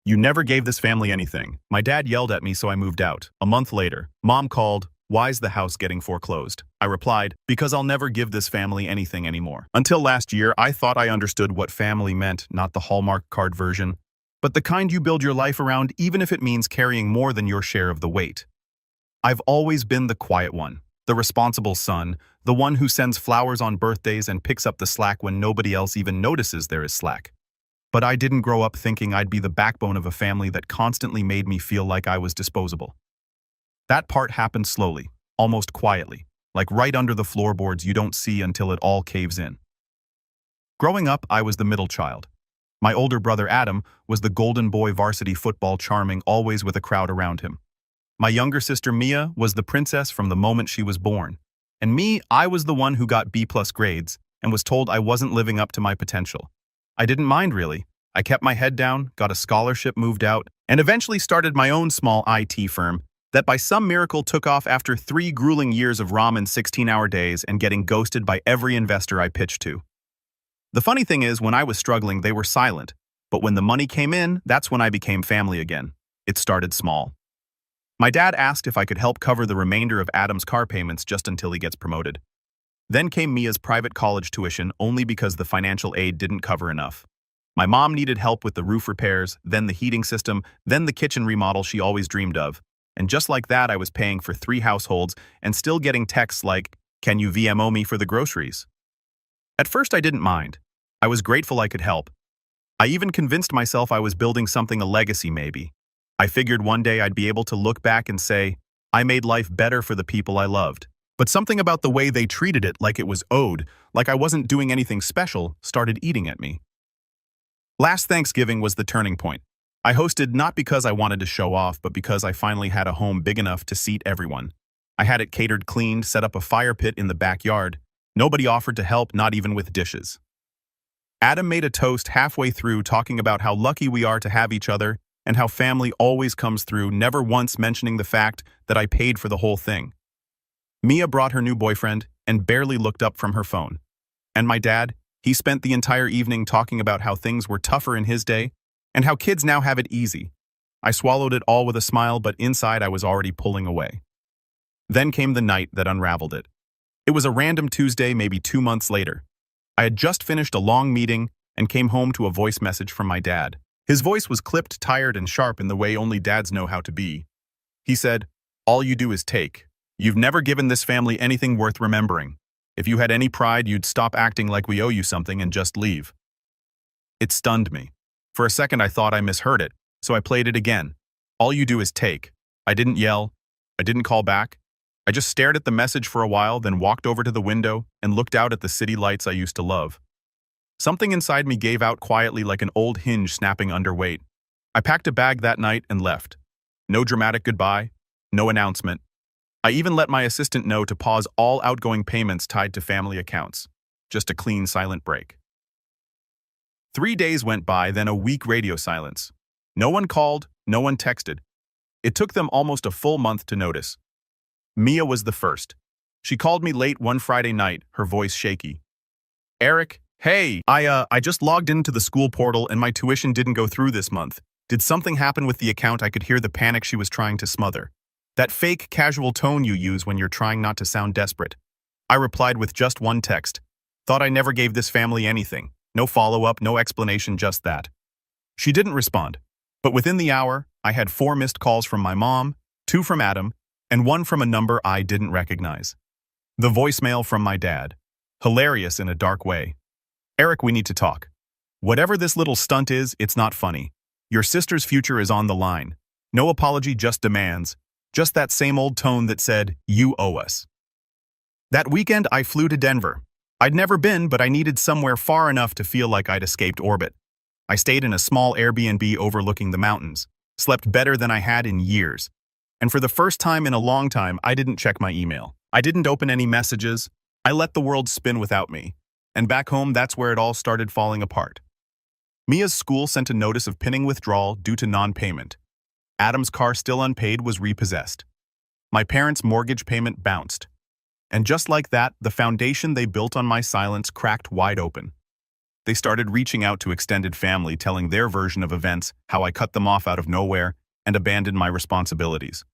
You never gave this family anything. My dad yelled at me, so I moved out. A month later, Mom called. Why's the house getting foreclosed? I replied, because I'll never give this family anything anymore. Until last year, I thought I understood what family meant, not the Hallmark card version, but the kind you build your life around even if it means carrying more than your share of the weight. I've always been the quiet one, the responsible son, the one who sends flowers on birthdays and picks up the slack when nobody else even notices there is slack. But I didn't grow up thinking I'd be the backbone of a family that constantly made me feel like I was disposable. That part happened slowly, almost quietly, like right under the floorboards you don't see until it all caves in. Growing up, I was the middle child. My older brother Adam was the golden boy varsity football charming, always with a crowd around him. My younger sister Mia was the princess from the moment she was born. And me, I was the one who got B+ grades and was told I wasn't living up to my potential. I didn't mind really. I kept my head down, got a scholarship, moved out, and eventually started my own small IT firm that by some miracle took off after 3 grueling years of ramen 16-hour days and getting ghosted by every investor I pitched to. The funny thing is, when I was struggling, they were silent. But when the money came in, that's when I became family again. It started small. My dad asked if I could help cover the remainder of Adam's car payments just until he gets promoted. Then came Mia's private college tuition only because the financial aid didn't cover enough. My mom needed help with the roof repairs, then the heating system, then the kitchen remodel she always dreamed of. And just like that, I was paying for 3 households and still getting texts like, "Can you VMO me for the groceries?" At first I didn't mind. I was grateful I could help. I even convinced myself I was building something, a legacy maybe. I figured one day I'd be able to look back and say, I made life better for the people I loved. But something about the way they treated it, like it was owed, like I wasn't doing anything special, started eating at me. Last Thanksgiving was the turning point. I hosted not because I wanted to show off, but because I finally had a home big enough to seat everyone. I had it catered, cleaned, set up a fire pit in the backyard. Nobody offered to help, not even with dishes. Adam made a toast halfway through, talking about how lucky we are to have each other and how family always comes through, never once mentioning the fact that I paid for the whole thing. Mia brought her new boyfriend and barely looked up from her phone. And my dad, he spent the entire evening talking about how things were tougher in his day and how kids now have it easy. I swallowed it all with a smile, but inside I was already pulling away. Then came the night that unraveled it. It was a random Tuesday, maybe 2 months later. I had just finished a long meeting and came home to a voice message from my dad. His voice was clipped, tired, and sharp in the way only dads know how to be. He said, "All you do is take. You've never given this family anything worth remembering. If you had any pride, you'd stop acting like we owe you something and just leave." It stunned me. For a second I thought I misheard it, so I played it again. "All you do is take." I didn't yell. I didn't call back. I just stared at the message for a while, then walked over to the window and looked out at the city lights I used to love. Something inside me gave out quietly, like an old hinge snapping under weight. I packed a bag that night and left. No dramatic goodbye, no announcement. I even let my assistant know to pause all outgoing payments tied to family accounts. Just a clean, silent break. 3 days went by, then a week radio silence. No one called, no one texted. It took them almost a full month to notice. Mia was the first. She called me late one Friday night, her voice shaky. "Eric, hey, I just logged into the school portal and my tuition didn't go through this month. Did something happen with the account?" I could hear the panic she was trying to smother. That fake, casual tone you use when you're trying not to sound desperate. I replied with just one text. "Thought I never gave this family anything. No follow-up, no explanation, just that." She didn't respond. But within the hour, I had 4 missed calls from my mom, 2 from Adam, and 1 from a number I didn't recognize. The voicemail from my dad. Hilarious in a dark way. "Eric, we need to talk. Whatever this little stunt is, it's not funny. Your sister's future is on the line. No apology, just demands. Just that same old tone that said, 'You owe us.'" That weekend, I flew to Denver. I'd never been, but I needed somewhere far enough to feel like I'd escaped orbit. I stayed in a small Airbnb overlooking the mountains, slept better than I had in years. And for the first time in a long time, I didn't check my email. I didn't open any messages. I let the world spin without me. And back home, that's where it all started falling apart. Mia's school sent a notice of pending withdrawal due to non-payment. Adam's car, still unpaid, was repossessed. My parents' mortgage payment bounced. And just like that, the foundation they built on my silence cracked wide open. They started reaching out to extended family, telling their version of events, how I cut them off out of nowhere and abandoned my responsibilities.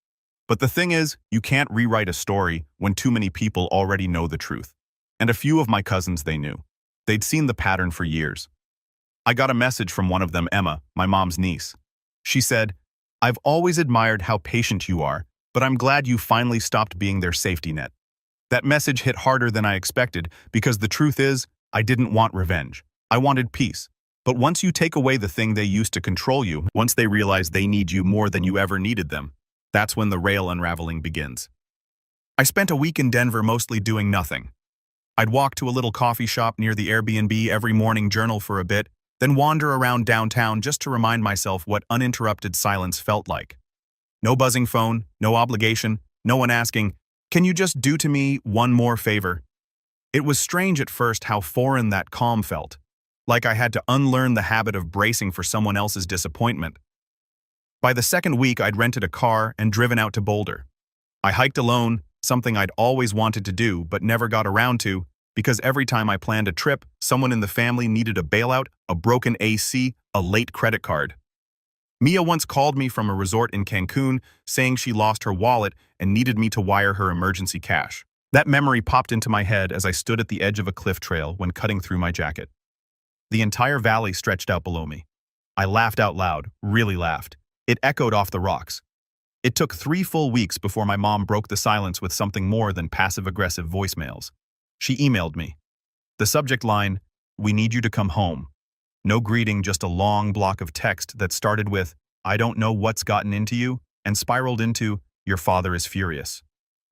But the thing is, you can't rewrite a story when too many people already know the truth. And a few of my cousins, they knew. They'd seen the pattern for years. I got a message from one of them, Emma, my mom's niece. She said, "I've always admired how patient you are, but I'm glad you finally stopped being their safety net." That message hit harder than I expected because the truth is, I didn't want revenge. I wanted peace. But once you take away the thing they used to control you, once they realize they need you more than you ever needed them, that's when the real unraveling begins. I spent a week in Denver mostly doing nothing. I'd walk to a little coffee shop near the Airbnb every morning, journal for a bit, then wander around downtown just to remind myself what uninterrupted silence felt like. No buzzing phone, no obligation, no one asking, "Can you just do to me one more favor?" It was strange at first how foreign that calm felt, like I had to unlearn the habit of bracing for someone else's disappointment. By the second week, I'd rented a car and driven out to Boulder. I hiked alone, something I'd always wanted to do but never got around to, because every time I planned a trip, someone in the family needed a bailout, a broken AC, a late credit card. Mia once called me from a resort in Cancun, saying she lost her wallet and needed me to wire her emergency cash. That memory popped into my head as I stood at the edge of a cliff trail when cutting through my jacket. The entire valley stretched out below me. I laughed out loud, really laughed. It echoed off the rocks. It took 3 full weeks before my mom broke the silence with something more than passive-aggressive voicemails. She emailed me. The subject line, "We need you to come home." No greeting, just a long block of text that started with, "I don't know what's gotten into you," and spiraled into, "Your father is furious."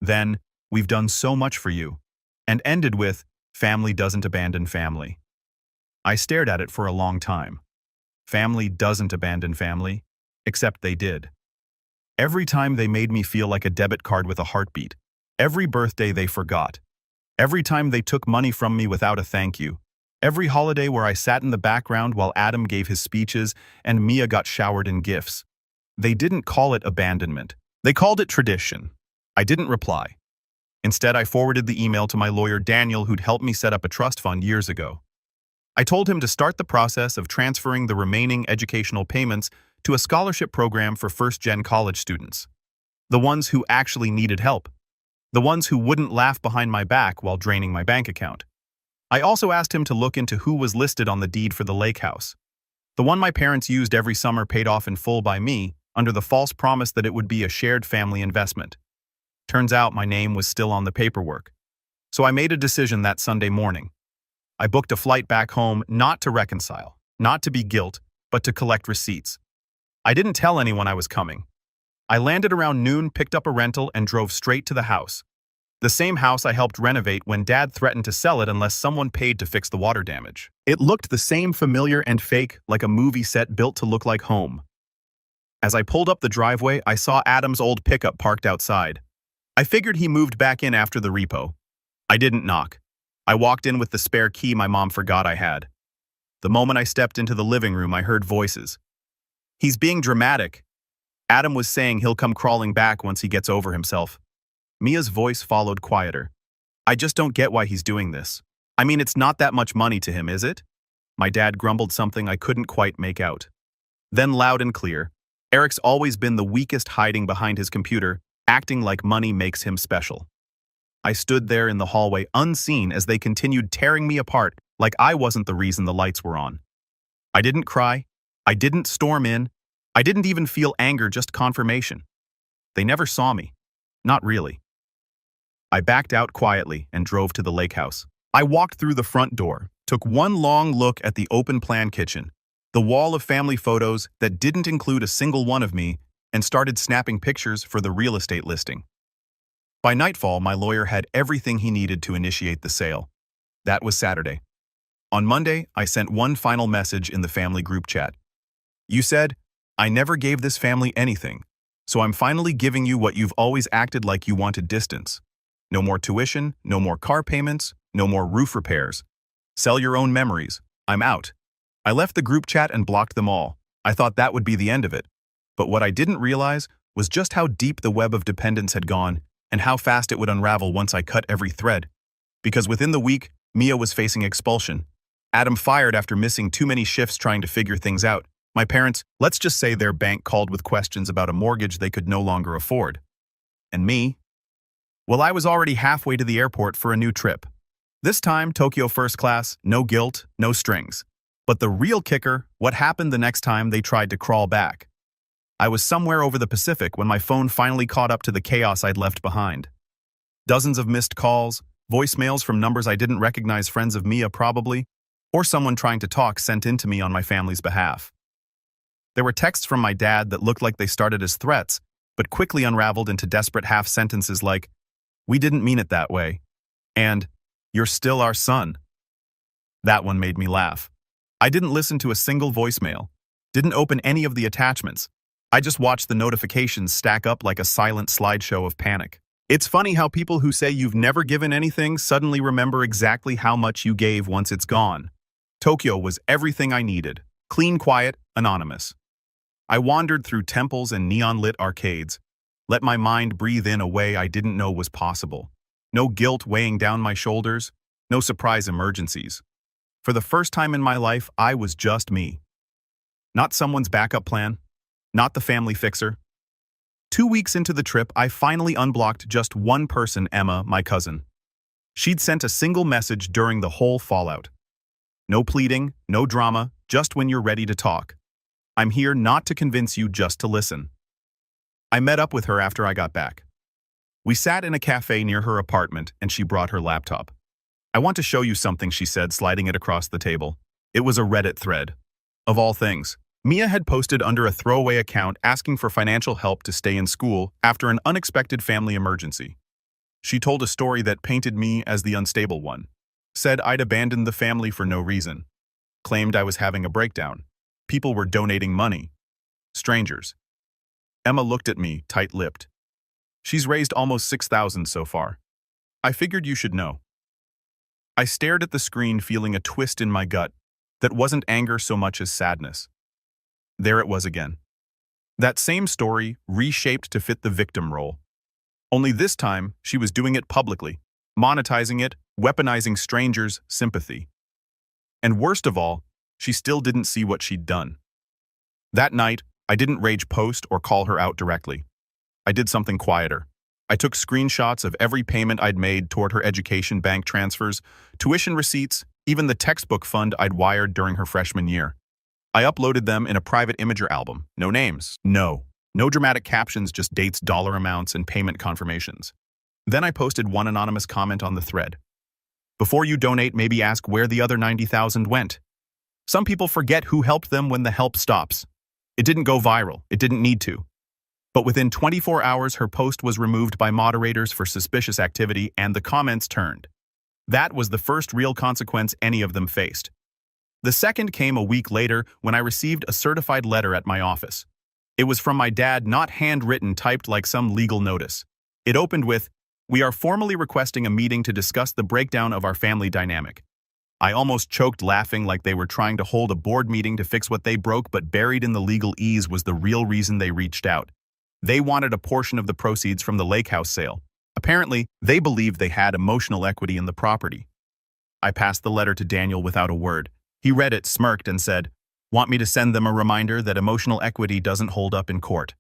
Then, "We've done so much for you," and ended with, "Family doesn't abandon family." I stared at it for a long time. Family doesn't abandon family, except they did. Every time they made me feel like a debit card with a heartbeat. Every birthday they forgot. Every time they took money from me without a thank you. Every holiday where I sat in the background while Adam gave his speeches and Mia got showered in gifts. They didn't call it abandonment. They called it tradition. I didn't reply. Instead, I forwarded the email to my lawyer Daniel, who'd helped me set up a trust fund years ago. I told him to start the process of transferring the remaining educational payments to a scholarship program for first-gen college students. The ones who actually needed help. The ones who wouldn't laugh behind my back while draining my bank account. I also asked him to look into who was listed on the deed for the lake house. The one my parents used every summer, paid off in full by me, under the false promise that it would be a shared family investment. Turns out my name was still on the paperwork. So I made a decision that Sunday morning. I booked a flight back home, not to reconcile, not to be guilt, but to collect receipts. I didn't tell anyone I was coming. I landed around noon, picked up a rental, and drove straight to the house. The same house I helped renovate when Dad threatened to sell it unless someone paid to fix the water damage. It looked the same, familiar and fake, like a movie set built to look like home. As I pulled up the driveway, I saw Adam's old pickup parked outside. I figured he moved back in after the repo. I didn't knock. I walked in with the spare key my mom forgot I had. The moment I stepped into the living room, I heard voices. "He's being dramatic." Adam was saying he'll come crawling back once he gets over himself. Mia's voice followed quieter. "I just don't get why he's doing this. I mean, it's not that much money to him, is it?" My dad grumbled something I couldn't quite make out. Then loud and clear, "Eric's always been the weakest, hiding behind his computer, acting like money makes him special." I stood there in the hallway unseen as they continued tearing me apart like I wasn't the reason the lights were on. I didn't cry. I didn't storm in. I didn't even feel anger, just confirmation. They never saw me. Not really. I backed out quietly and drove to the lake house. I walked through the front door, took one long look at the open-plan kitchen, the wall of family photos that didn't include a single one of me, and started snapping pictures for the real estate listing. By nightfall, my lawyer had everything he needed to initiate the sale. That was Saturday. On Monday, I sent one final message in the family group chat. "You said, I never gave this family anything, so I'm finally giving you what you've always acted like you wanted: distance. No more tuition, no more car payments, no more roof repairs. Sell your own memories. I'm out." I left the group chat and blocked them all. I thought that would be the end of it. But what I didn't realize was just how deep the web of dependence had gone and how fast it would unravel once I cut every thread. Because within the week, Mia was facing expulsion. Adam fired after missing too many shifts trying to figure things out. My parents, let's just say their bank called with questions about a mortgage they could no longer afford. And me? Well, I was already halfway to the airport for a new trip. This time, Tokyo first class, no guilt, no strings. But the real kicker, what happened the next time they tried to crawl back. I was somewhere over the Pacific when my phone finally caught up to the chaos I'd left behind. Dozens of missed calls, voicemails from numbers I didn't recognize, friends of Mia probably, or someone trying to talk sent in to me on my family's behalf. There were texts from my dad that looked like they started as threats, but quickly unraveled into desperate half-sentences like, "We didn't mean it that way," and "You're still our son." That one made me laugh. I didn't listen to a single voicemail, didn't open any of the attachments. I just watched the notifications stack up like a silent slideshow of panic. It's funny how people who say you've never given anything suddenly remember exactly how much you gave once it's gone. Tokyo was everything I needed. Clean, quiet, anonymous. I wandered through temples and neon-lit arcades, let my mind breathe in a way I didn't know was possible. No guilt weighing down my shoulders, no surprise emergencies. For the first time in my life, I was just me. Not someone's backup plan, not the family fixer. 2 weeks into the trip, I finally unblocked just one person, Emma, my cousin. She'd sent a single message during the whole fallout. No pleading, no drama, just when you're ready to talk. I'm here not to convince you, just to listen. I met up with her after I got back. We sat in a cafe near her apartment and she brought her laptop. "I want to show you something," she said, sliding it across the table. It was a Reddit thread. Of all things, Mia had posted under a throwaway account asking for financial help to stay in school after an unexpected family emergency. She told a story that painted me as the unstable one. Said I'd abandoned the family for no reason. Claimed I was having a breakdown. People were donating money. Strangers. Emma looked at me, tight-lipped. "She's raised almost 6,000 so far. I figured you should know." I stared at the screen, feeling a twist in my gut that wasn't anger so much as sadness. There it was again. That same story, reshaped to fit the victim role. Only this time, she was doing it publicly, monetizing it, weaponizing strangers' sympathy. And worst of all, she still didn't see what she'd done. That night, I didn't rage post or call her out directly. I did something quieter. I took screenshots of every payment I'd made toward her education, bank transfers, tuition receipts, even the textbook fund I'd wired during her freshman year. I uploaded them in a private Imager album. No names. No dramatic captions, just dates, dollar amounts, and payment confirmations. Then I posted one anonymous comment on the thread. "Before you donate, maybe ask where the other 90,000 went. Some people forget who helped them when the help stops." It didn't go viral. It didn't need to. But within 24 hours, her post was removed by moderators for suspicious activity, and the comments turned. That was the first real consequence any of them faced. The second came a week later when I received a certified letter at my office. It was from my dad, not handwritten, typed like some legal notice. It opened with, "We are formally requesting a meeting to discuss the breakdown of our family dynamic." I almost choked, laughing like they were trying to hold a board meeting to fix what they broke, but buried in the legalese was the real reason they reached out. They wanted a portion of the proceeds from the lake house sale. Apparently, they believed they had emotional equity in the property. I passed the letter to Daniel without a word. He read it, smirked, and said, "Want me to send them a reminder that emotional equity doesn't hold up in court?"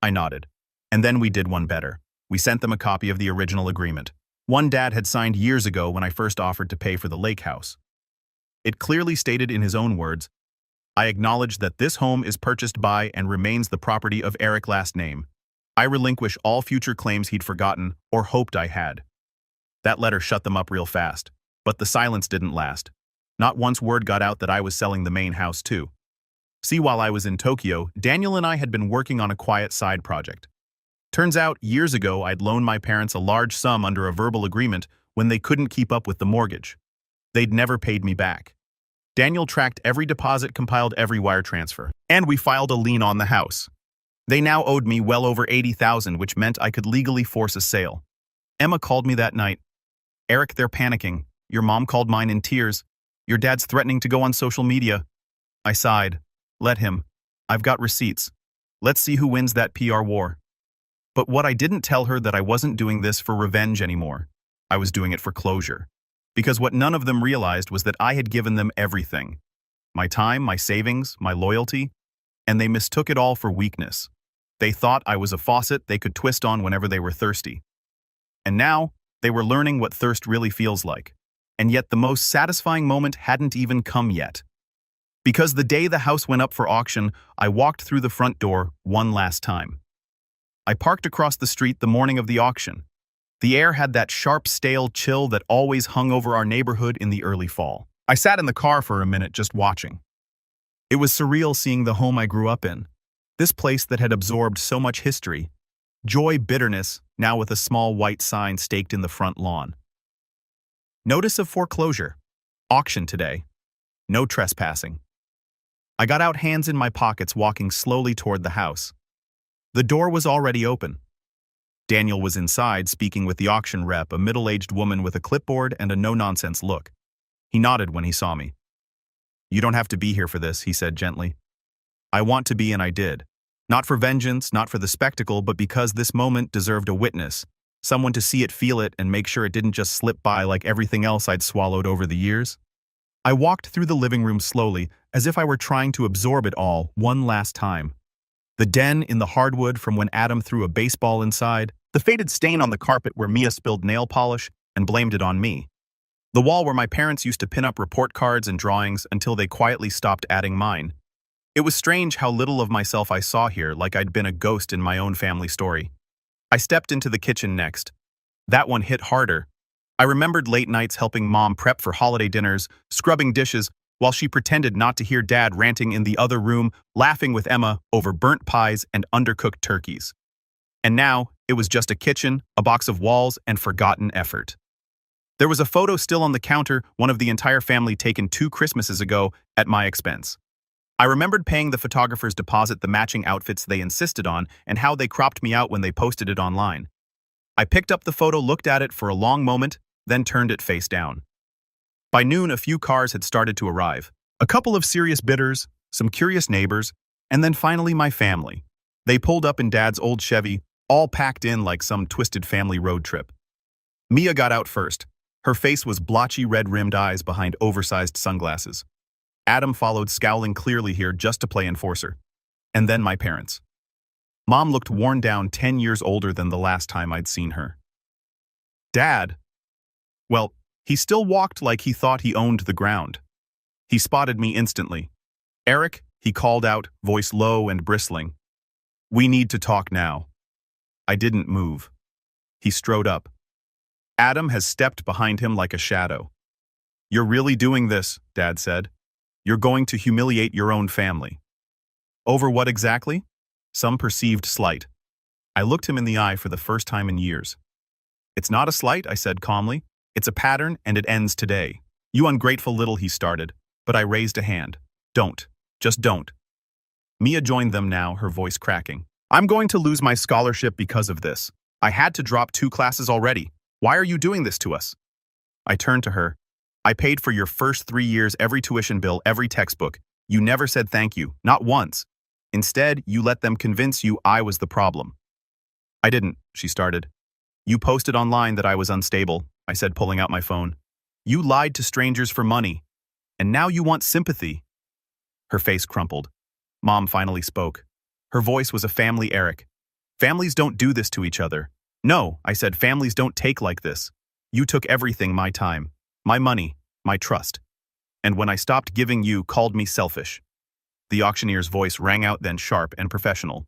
I nodded. And then we did one better. We sent them a copy of the original agreement. One Dad had signed years ago when I first offered to pay for the lake house. It clearly stated in his own words, "I acknowledge that this home is purchased by and remains the property of Eric, last name. I relinquish all future claims he'd forgotten or hoped I had." That letter shut them up real fast, but the silence didn't last. Not once word got out that I was selling the main house too. See, while I was in Tokyo, Daniel and I had been working on a quiet side project. Turns out, years ago, I'd loaned my parents a large sum under a verbal agreement when they couldn't keep up with the mortgage. They'd never paid me back. Daniel tracked every deposit, compiled every wire transfer, and we filed a lien on the house. They now owed me well over 80,000, which meant I could legally force a sale. Emma called me that night. "Eric, they're panicking. Your mom called mine in tears. Your dad's threatening to go on social media." I sighed. Let him. I've got receipts. Let's see who wins that PR war. But what I didn't tell her that I wasn't doing this for revenge anymore. I was doing it for closure. because what none of them realized was that I had given them everything. My time, my savings, my loyalty, and they mistook it all for weakness. They thought I was a faucet they could twist on whenever they were thirsty. And now, they were learning what thirst really feels like. And yet the most satisfying moment hadn't even come yet. Because the day the house went up for auction, I walked through the front door one last time. I parked across the street the morning of the auction. The air had that sharp, stale chill that always hung over our neighborhood in the early fall. I sat in the car for a minute just watching. It was surreal seeing the home I grew up in. This place that had absorbed so much history. Joy, bitterness, now with a small white sign staked in the front lawn. Notice of foreclosure. Auction today. No trespassing. I got out, hands in my pockets, walking slowly toward the house. The door was already open. Daniel was inside, speaking with the auction rep, a middle-aged woman with a clipboard and a no-nonsense look. He nodded when he saw me. "You don't have to be here for this," he said gently. "I want to be, and I did. Not for vengeance, not for the spectacle, but because this moment deserved a witness, someone to see it, feel it, and make sure it didn't just slip by like everything else I'd swallowed over the years." I walked through the living room slowly, as if I were trying to absorb it all one last time. The den in the hardwood from when Adam threw a baseball inside, the faded stain on the carpet where Mia spilled nail polish and blamed it on me. The wall where my parents used to pin up report cards and drawings until they quietly stopped adding mine. It was strange how little of myself I saw here, like I'd been a ghost in my own family story. I stepped into the kitchen next. That one hit harder. I remembered late nights helping Mom prep for holiday dinners, scrubbing dishes, while she pretended not to hear Dad ranting in the other room, laughing with Emma over burnt pies and undercooked turkeys. And now, it was just a kitchen, a box of walls, and forgotten effort. There was a photo still on the counter, one of the entire family taken 2 Christmases ago, at my expense. I remembered paying the photographer's deposit, the matching outfits they insisted on, and how they cropped me out when they posted it online. I picked up the photo, looked at it for a long moment, then turned it face down. By noon, a few cars had started to arrive. A couple of serious bidders, some curious neighbors, and then finally my family. They pulled up in Dad's old Chevy, all packed in like some twisted family road trip. Mia got out first. Her face was blotchy, red-rimmed eyes behind oversized sunglasses. Adam followed, scowling clearly here just to play enforcer. And then my parents. Mom looked worn down, 10 years older than the last time I'd seen her. Dad, well, he still walked like he thought he owned the ground. He spotted me instantly. "Eric," he called out, voice low and bristling. "We need to talk now." I didn't move. He strode up. Adam has stepped behind him like a shadow. "You're really doing this," Dad said. "You're going to humiliate your own family." "Over what exactly?" Some perceived slight. I looked him in the eye for the first time in years. "It's not a slight," I said calmly. "It's a pattern, and it ends today." "You ungrateful little," he started, but I raised a hand. "Don't. Just don't." Mia joined them now, her voice cracking. "I'm going to lose my scholarship because of this. I had to drop 2 classes already. Why are you doing this to us?" I turned to her. "I paid for your first 3 years, every tuition bill, every textbook. You never said thank you, not once. Instead, you let them convince you I was the problem." "I didn't," she started. "You posted online that I was unstable," I said, pulling out my phone. "You lied to strangers for money. And now you want sympathy." Her face crumpled. Mom finally spoke. Her voice was a family Eric. "Families don't do this to each other." "No," I said, "families don't take like this. You took everything, my time, my money, my trust. And when I stopped giving, you called me selfish." The auctioneer's voice rang out, then sharp and professional.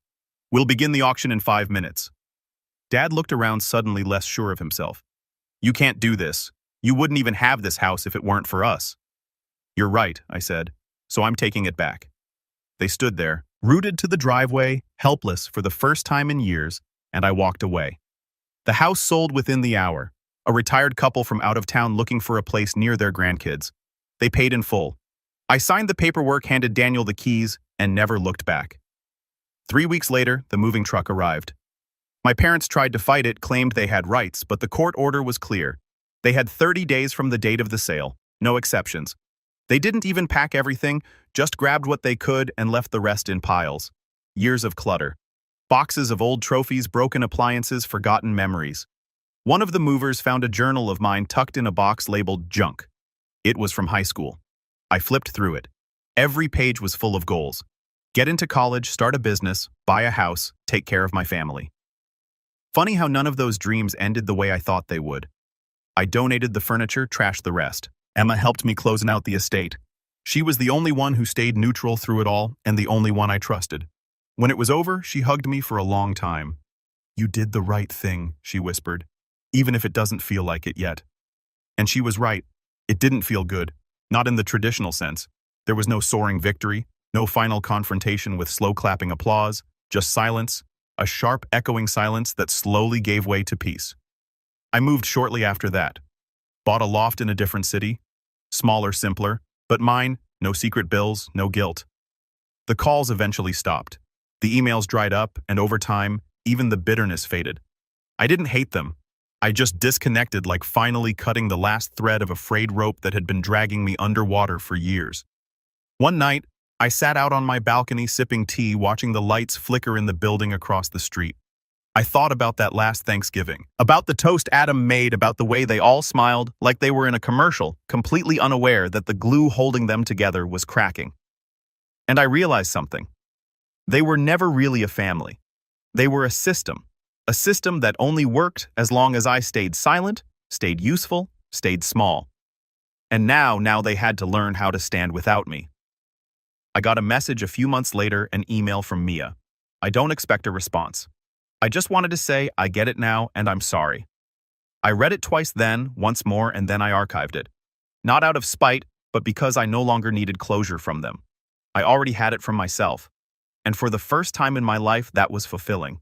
"We'll begin the auction in 5 minutes." Dad looked around, suddenly less sure of himself. "You can't do this. You wouldn't even have this house if it weren't for us." "You're right," I said, "so I'm taking it back." They stood there, rooted to the driveway, helpless for the first time in years, and I walked away. The house sold within the hour. A retired couple from out of town looking for a place near their grandkids. They paid in full. I signed the paperwork, handed Daniel the keys, and never looked back. 3 weeks later, the moving truck arrived. My parents tried to fight it, claimed they had rights, but the court order was clear. They had 30 days from the date of the sale, no exceptions. They didn't even pack everything, just grabbed what they could and left the rest in piles. Years of clutter. Boxes of old trophies, broken appliances, forgotten memories. One of the movers found a journal of mine tucked in a box labeled junk. It was from high school. I flipped through it. Every page was full of goals. Get into college, start a business, buy a house, take care of my family. Funny how none of those dreams ended the way I thought they would. I donated the furniture, trashed the rest. Emma helped me closing out the estate. She was the only one who stayed neutral through it all and the only one I trusted. When it was over, she hugged me for a long time. "You did the right thing," she whispered, "even if it doesn't feel like it yet." And she was right. It didn't feel good. Not in the traditional sense. There was no soaring victory, no final confrontation with slow clapping applause, just silence, a sharp echoing silence that slowly gave way to peace. I moved shortly after that. Bought a loft in a different city. Smaller, simpler, but mine, no secret bills, no guilt. The calls eventually stopped. The emails dried up, and over time, even the bitterness faded. I didn't hate them. I just disconnected, like finally cutting the last thread of a frayed rope that had been dragging me underwater for years. One night, I sat out on my balcony sipping tea, watching the lights flicker in the building across the street. I thought about that last Thanksgiving, about the toast Adam made, about the way they all smiled like they were in a commercial, completely unaware that the glue holding them together was cracking. And I realized something. They were never really a family. They were a system that only worked as long as I stayed silent, stayed useful, stayed small. And now they had to learn how to stand without me. I got a message a few months later, an email from Mia. I don't expect a response. I just wanted to say, I get it now, and I'm sorry. I read it twice then, once more, and then I archived it. Not out of spite, but because I no longer needed closure from them. I already had it from myself. And for the first time in my life, that was fulfilling.